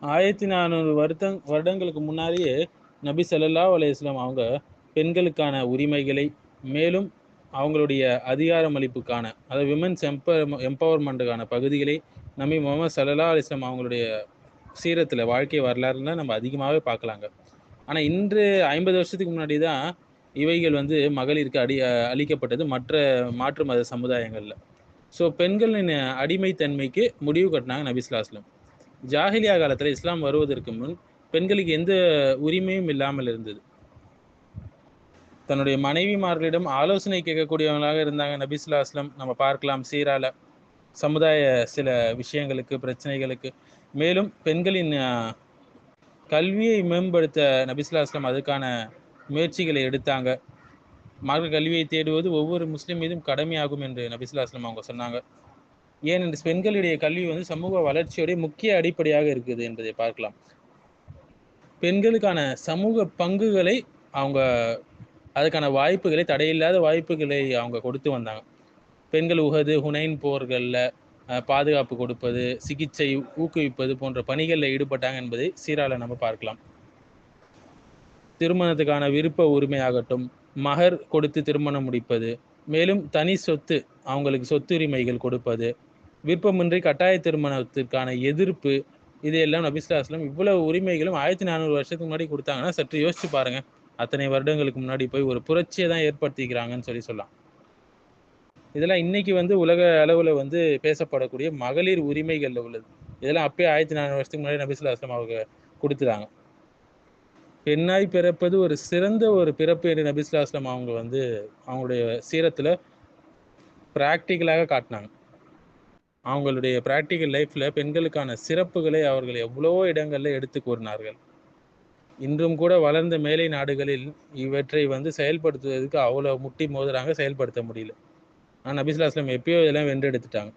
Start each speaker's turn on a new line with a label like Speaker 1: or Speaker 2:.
Speaker 1: 1400 வருடங்களுக்கு முன்னாடியே நபி ஸல்லல்லாஹு அலைஹி வஸல்லம் அவங்க பெண்களுக்கான உரிமைகளை, மேலும் அவங்களுடைய அதிகாரமளிப்புக்கான, அதாவது விமென்ஸ் எம்பவர்மெண்ட்டுக்கான பகுதிகளை நபி முஹம்மது ஸல்லல்லாஹு அலைஹி வஸல்லம் அவங்களுடைய சீரத்துல, வாழ்க்கை வரலாறுல நம்ம அதிகமாவே பார்க்கலாங்க. ஆனா இன்று 50 வருஷத்துக்கு முன்னாடி தான் இவைகள் வந்து மகளிருக்கு அளிக்கப்பட்டது மாற்று மத சமுதாயங்கள்ல. ஸோ பெண்களின் அடிமைத்தன்மைக்கு முடிவு கட்டினாங்க நபி ஸல்லல்லாஹு அலைஹி வஸல்லம். ஜாஹிலியா காலத்துல இஸ்லாம் வருவதற்கு முன் பெண்களுக்கு எந்த உரிமையும் இல்லாமல் இருந்தது. தன்னுடைய மனைவிமார்களிடம் ஆலோசனை கேட்கக்கூடியவங்களாக இருந்தாங்க நபி ஸல்லல்லாஹு அலைஹி வஸல்லம். நம்ம பார்க்கலாம் சீரால. சமுதாய சில விஷயங்களுக்கு, பிரச்சனைகளுக்கு. மேலும் பெண்களின் கல்வியை மேம்படுத்த நபி ஸல்லல்லாஹு அலைஹி வஸல்லம் அதுக்கான முயற்சிகளை எடுத்தாங்க. மார்க்க கல்வியை தேடுவது ஒவ்வொரு முஸ்லிம் மீதும் கடமையாகும் என்று நபி ஸல்லல்லாஹு அலைஹி வஸல்லம் அவங்க சொன்னாங்க. ஏனென்று பெண்களுடைய கல்வி வந்து சமூக வளர்ச்சியுடைய முக்கிய அடிப்படையாக இருக்குது என்பதை பார்க்கலாம். பெண்களுக்கான சமூக பங்குகளை அவங்க அதுக்கான வாய்ப்புகளை, தடையில்லாத வாய்ப்புகளை அவங்க கொடுத்து வந்தாங்க. பெண்கள் உஹது, ஹுனைன் போர்கள்ல பாதுகாப்பு கொடுப்பது, சிகிச்சை ஊக்குவிப்பது போன்ற பணிகளில் ஈடுபட்டாங்க என்பதை சீரால நம்ம பார்க்கலாம். திருமணத்துக்கான விருப்ப உரிமையாகட்டும், மகர் கொடுத்து திருமணம் முடிப்பது, மேலும் தனி சொத்து, அவங்களுக்கு சொத்துரிமைகள் கொடுப்பது, விருப்பமின்றி கட்டாய திருமணத்திற்கான எதிர்ப்பு, இதையெல்லாம் நபி ஸல்லல்லாஹு அலைஹி வஸல்லம் இவ்வளவு உரிமைகளும் 1400 வருஷத்துக்கு முன்னாடி கொடுத்தாங்கன்னா, சற்று யோசிச்சு பாருங்க. அத்தனை வருடங்களுக்கு முன்னாடி போய் ஒரு புரட்சியை தான் ஏற்படுத்திக்கிறாங்கன்னு சொல்லலாம். இதெல்லாம் இன்னைக்கு வந்து உலக அளவுல வந்து பேசப்படக்கூடிய மகளிர் உரிமைகள்ல உள்ளது. இதெல்லாம் அப்பயே 1400 வருஷத்துக்கு முன்னாடி நபி ஸல்லல்லாஹு அலைஹி வஸல்லம் அவங்க கொடுத்துட்டாங்க. பெண்ணாய் பிறப்பது ஒரு சிறந்த ஒரு பிறப்பு என்று நபி ஸல்லல்லாஹு அலைஹி வஸல்லம் அவங்க வந்து அவங்களுடைய சீரத்துல பிராக்டிகலாக காட்டினாங்க. அவங்களுடைய பிராக்டிகல் லைஃப்ல பெண்களுக்கான சிறப்புகளை அவர்கள் எவ்வளவோ இடங்கள்ல எடுத்து கூறினார்கள். இன்றும் கூட வளர்ந்த மேலை நாடுகளில் இவற்றை வந்து செயல்படுத்துவதற்கு அவ்வளவு முட்டி மோதுறாங்க, செயல்படுத்த முடியல. ஆனா நபி ஸல்லல்லாஹு அலைஹி வஸல்லம் எப்பயோ இதெல்லாம் வென்றெடுத்துட்டாங்க.